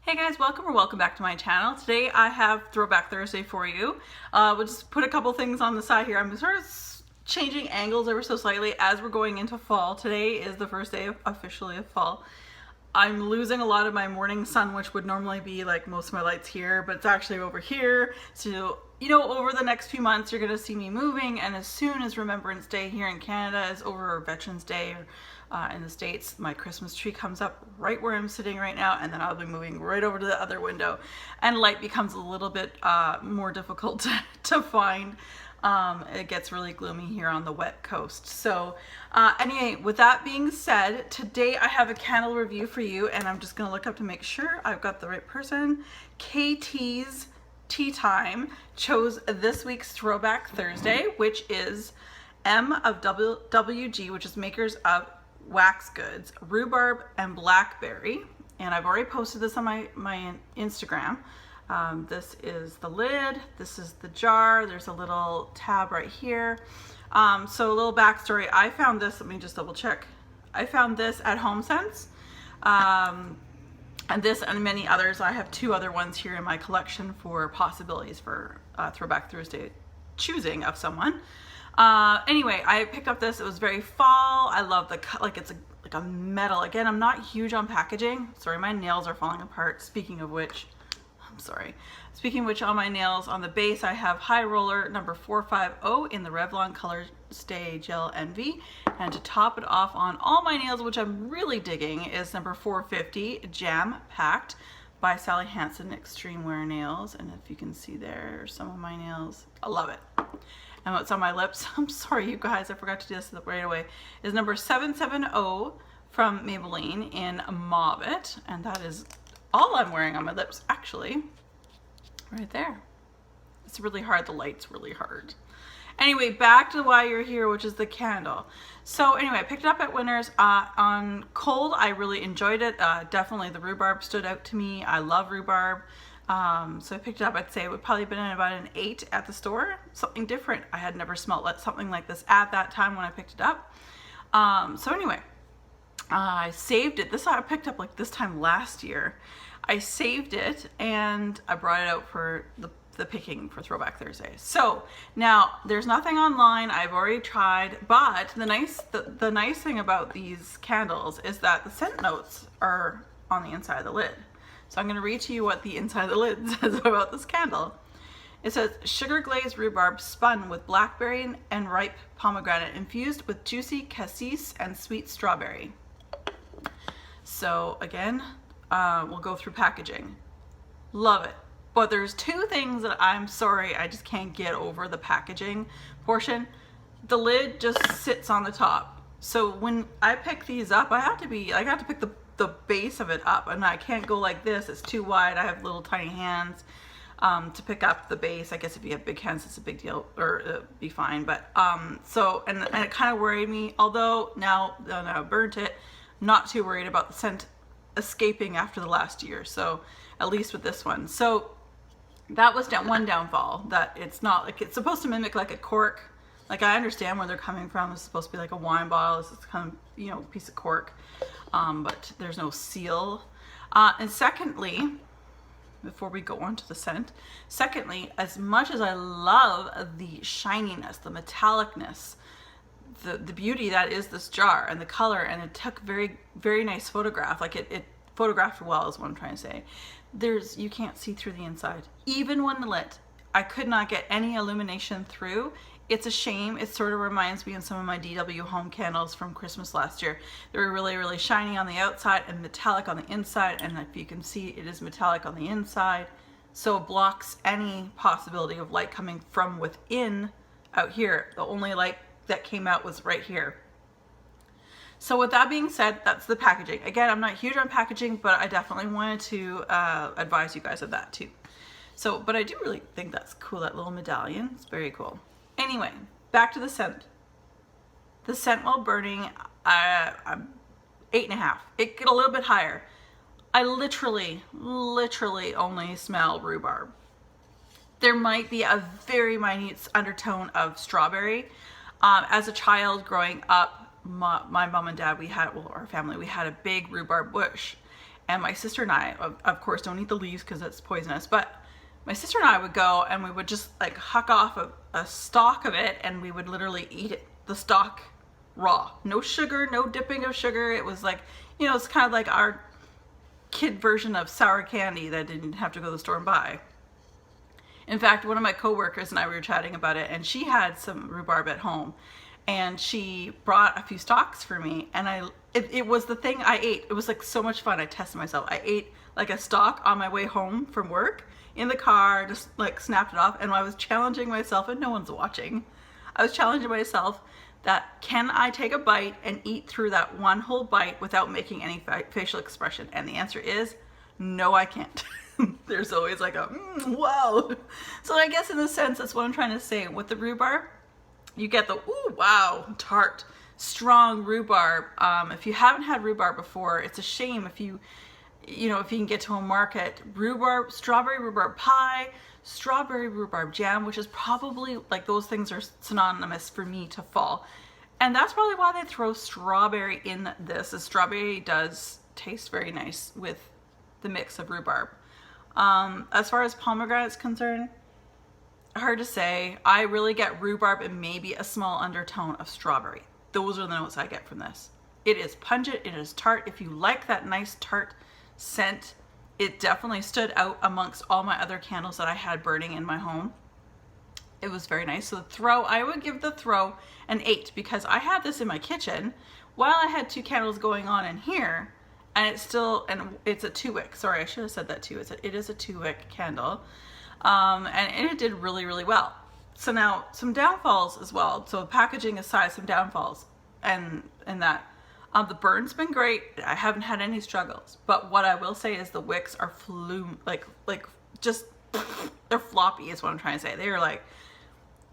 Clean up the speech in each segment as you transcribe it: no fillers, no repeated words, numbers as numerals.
Hey guys, welcome back to my channel. Today I have Throwback Thursday for you. We'll just put a couple things on the side here. I'm sort of changing angles ever so slightly as we're going into fall. Today is the first day officially of fall. I'm losing a lot of my morning sun, which would normally be like most of my lights here, but it's actually over here. So, you know, over the next few months, you're gonna see me moving, and as soon as Remembrance Day here in Canada is over, or Veterans Day, or in the States, my Christmas tree comes up right where I'm sitting right now, and then I'll be moving right over to the other window, and light becomes a little bit more difficult to find. It gets really gloomy here on the wet coast. So anyway, with that being said, today I have a candle review for you, and I'm just gonna look up to make sure I've got the right person. KT's Tea Time chose this week's Throwback Thursday, which is M of WG, which is makers of wax goods, Rhubarb and Blackberry. And I've already posted this on my Instagram. This is the lid, this is the jar, there's a little tab right here. So a little backstory, I found this, let me just double check. I found this at HomeSense. And this and many others. I have two other ones here in my collection for possibilities for Throwback Thursday choosing of someone. Anyway, I picked up this, it was very fall. I love the, like it's like a metal. Again, I'm not huge on packaging. Sorry, my nails are falling apart. Speaking of which, on my nails, on the base, I have High Roller number 450 in the Revlon Color Stay Gel Envy. And to top it off on all my nails, which I'm really digging, is number 450 Jam Packed by Sally Hansen Extreme Wear Nails. And if you can see there, some of my nails, I love it. And what's on my lips, I'm sorry you guys, I forgot to do this right away, is number 770 from Maybelline in Mauve It. And that is all I'm wearing on my lips, actually, right there. It's really hard, the light's really hard. Anyway, back to why you're here, which is the candle. So anyway, I picked it up at Winners. On cold, I really enjoyed it. Definitely the rhubarb stood out to me. I love rhubarb. So I picked it up, I'd say it would probably have been about an 8 at the store. Something different. I had never smelled something like this at that time when I picked it up. So anyway, I saved it. This I picked up like this time last year. I saved it and I brought it out for the picking for Throwback Thursday. So now there's nothing online. I've already tried, but the nice thing about these candles is that the scent notes are on the inside of the lid. So I'm going to read to you what the inside of the lid says about this candle. It says, sugar glazed rhubarb spun with blackberry and ripe pomegranate infused with juicy cassis and sweet strawberry. So again, we'll go through packaging. Love it. But there's two things that I'm sorry, I just can't get over the packaging portion. The lid just sits on the top. So when I pick these up, I have to pick the base of it up, and I can't go like this. It's too wide. I have little tiny hands to pick up the base. I guess if you have big hands, it's a big deal, or it'd be fine. But so, and it kind of worried me, although now that I burnt it, not too worried about the scent escaping after the last year. So at least with this one. So that was one downfall, that it's not like, it's supposed to mimic like a cork. Like, I understand where they're coming from. It's supposed to be like a wine bottle. This is kind of, you know, piece of cork, but there's no seal. And secondly, before we go on to the scent, secondly, as much as I love the shininess, the metallicness, the beauty that is this jar and the color, and it took very nice photograph, like it photographed well is what I'm trying to say. You can't see through the inside. Even when lit, I could not get any illumination through. It's a shame. It sort of reminds me of some of my DW home candles from Christmas last year. They were really shiny on the outside and metallic on the inside, and if you can see, it is metallic on the inside, so it blocks any possibility of light coming from within out here. The only light that came out was right here. So with that being said, that's the packaging. Again, I'm not huge on packaging, but I definitely wanted to advise you guys of that too. So, but I do really think that's cool, that little medallion. It's very cool. Anyway, back to the scent. The scent while burning, I'm 8.5. It get a little bit higher. I literally only smell rhubarb. There might be a very minute undertone of strawberry. As a child growing up, my mom and dad, our family, we had a big rhubarb bush, And my sister and I, of course, don't eat the leaves because it's poisonous, but my sister and I would go and we would just like huck off a stalk of it, and we would literally eat it, the stalk raw. No sugar, no dipping of sugar. It was like, you know, it's kind of like our kid version of sour candy that didn't have to go to the store and buy. In fact, one of my coworkers and I were chatting about it, and she had some rhubarb at home, and she brought a few stalks for me, and it was the thing I ate. It was like so much fun. I tested myself. I ate like a stalk on my way home from work in the car, just like snapped it off, and I was challenging myself, and no one's watching. I was challenging myself that can I take a bite and eat through that one whole bite without making any facial expression? And the answer is no, I can't. There's always like a wow. So I guess in a sense, that's what I'm trying to say. With the rhubarb, you get the ooh, wow, tart, strong rhubarb. If you haven't had rhubarb before, it's a shame if you can get to a market. Rhubarb, strawberry rhubarb pie, strawberry rhubarb jam, which is probably like those things are synonymous for me to fall. And that's probably why they throw strawberry in this. The strawberry does taste very nice with the mix of rhubarb. As far as pomegranate is concerned, hard to say. I really get rhubarb and maybe a small undertone of strawberry. Those are the notes I get from this. It is pungent, it is tart. If you like that nice tart scent, it definitely stood out amongst all my other candles that I had burning in my home. It was very nice. So the throw, I would give the throw an 8 because I had this in my kitchen while I had 2 candles going on in here. And it's a 2-wick. Sorry, I should have said that too. It is a 2-wick candle. And it did really, really well. So now some downfalls as well. So packaging aside, some downfalls and that. The burn's been great. I haven't had any struggles. But what I will say is the wicks are just, they're floppy is what I'm trying to say. They are like,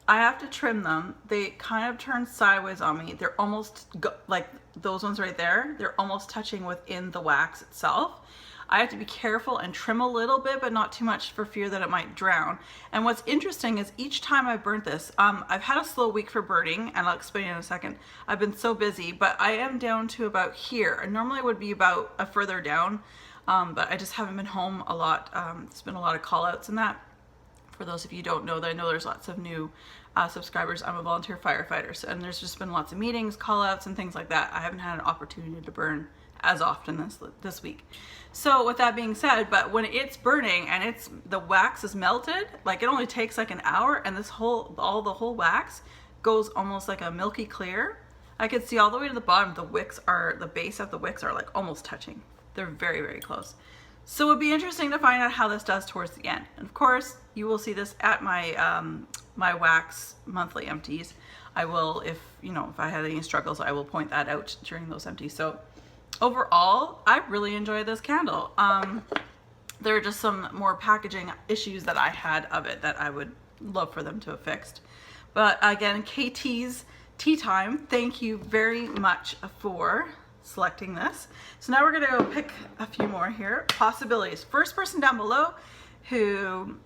I have to trim them. They kind of turn sideways on me. They're almost like those ones right there. They're almost touching within the wax itself. I have to be careful and trim a little bit, but not too much for fear that it might drown. And what's interesting is each time I burnt this, I've had a slow week for burning, and I'll explain in a second. I've been so busy, but I am down to about here. And normally it would be about a further down, but I just haven't been home a lot. It's been a lot of call outs and that. For those of you who don't know, that I know there's lots of new subscribers. I'm a volunteer firefighter, and there's just been lots of meetings, call outs, and things like that. I haven't had an opportunity to burn as often this week. So with that being said, but when it's burning and the wax is melted, like it only takes like an hour, and the whole wax goes almost like a milky clear. I could see all the way to the bottom. The base of the wicks are like almost touching. They're very, very close. So it would be interesting to find out how this does towards the end. And of course, you will see this at my my wax monthly empties. I will, if I had any struggles, I will point that out during those empties. So overall, I really enjoyed this candle. There are just some more packaging issues that I had of it that I would love for them to have fixed. But again, KT's Tea Time, thank you very much for selecting this. So now we're gonna go pick a few more here. Possibilities. First person down below who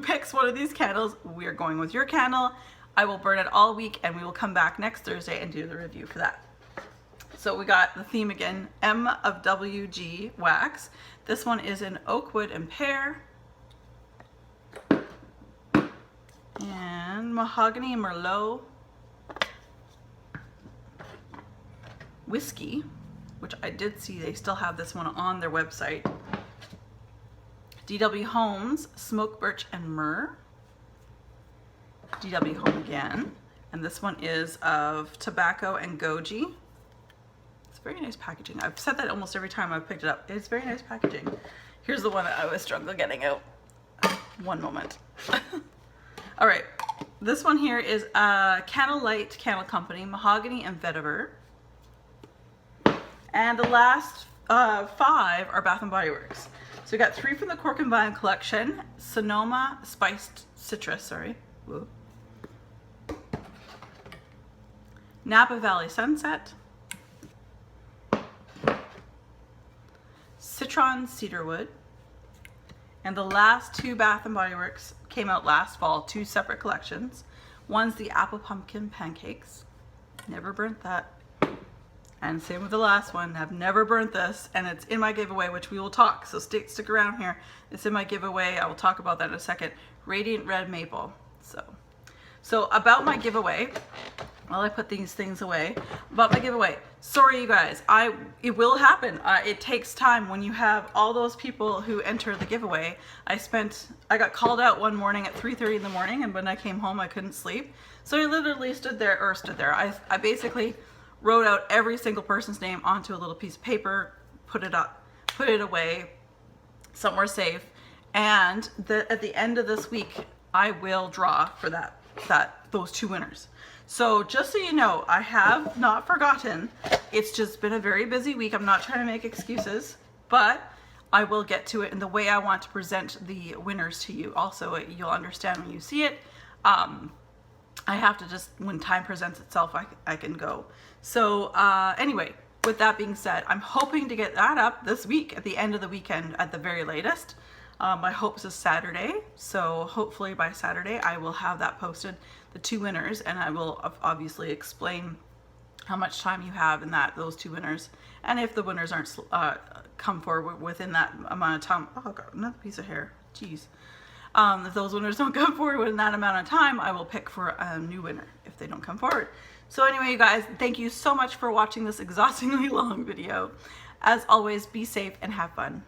picks one of these candles, we're going with your candle. I will burn it all week, and we will come back next Thursday and do the review for that. So we got the theme again, M of WG wax. This one is in Oakwood and Pear. And Mahogany and Merlot. Whiskey, which I did see they still have this one on their website. DW Homes, Smoke Birch and Myrrh. DW Home again. And this one is of Tobacco and Goji. It's very nice packaging. I've said that almost every time I've picked it up. It's very nice packaging. Here's the one that I was struggling getting out. One moment. All right. This one here is Candlelight Candle Company, Mahogany and Vetiver. And the last 5 are Bath & Body Works. So we got 3 from the Cork and Vine collection. Sonoma Spiced Citrus, sorry. Whoa. Napa Valley Sunset. Citron Cedarwood. And the last 2 Bath & Body Works came out last fall, 2 separate collections. One's the Apple Pumpkin Pancakes. Never burnt that. And same with the last one. I've never burnt this, and it's in my giveaway, which we will talk. So stick around here. It's in my giveaway. I will talk about that in a second. Radiant Red Maple. So about my giveaway, while I put these things away, about my giveaway. Sorry, you guys. It will happen. It takes time when you have all those people who enter the giveaway. I got called out one morning at 3:30 in the morning, and when I came home, I couldn't sleep. So I literally stood there. I basically wrote out every single person's name onto a little piece of paper, put it away somewhere safe, and at the end of this week, I will draw for those 2 winners. So just so you know, I have not forgotten. It's just been a very busy week. I'm not trying to make excuses, but I will get to it in the way I want to present the winners to you. Also, you'll understand when you see it. I have to just, when time presents itself, I can go. So anyway, with that being said, I'm hoping to get that up this week at the end of the weekend at the very latest. My hopes is Saturday, so hopefully by Saturday I will have that posted, the 2 winners, and I will obviously explain how much time you have in those 2 winners, and if the winners aren't come forward within that amount of time. Oh God, another piece of hair, jeez. If those winners don't come forward within that amount of time, I will pick for a new winner if they don't come forward. So anyway, you guys, thank you so much for watching this exhaustingly long video. As always, be safe and have fun.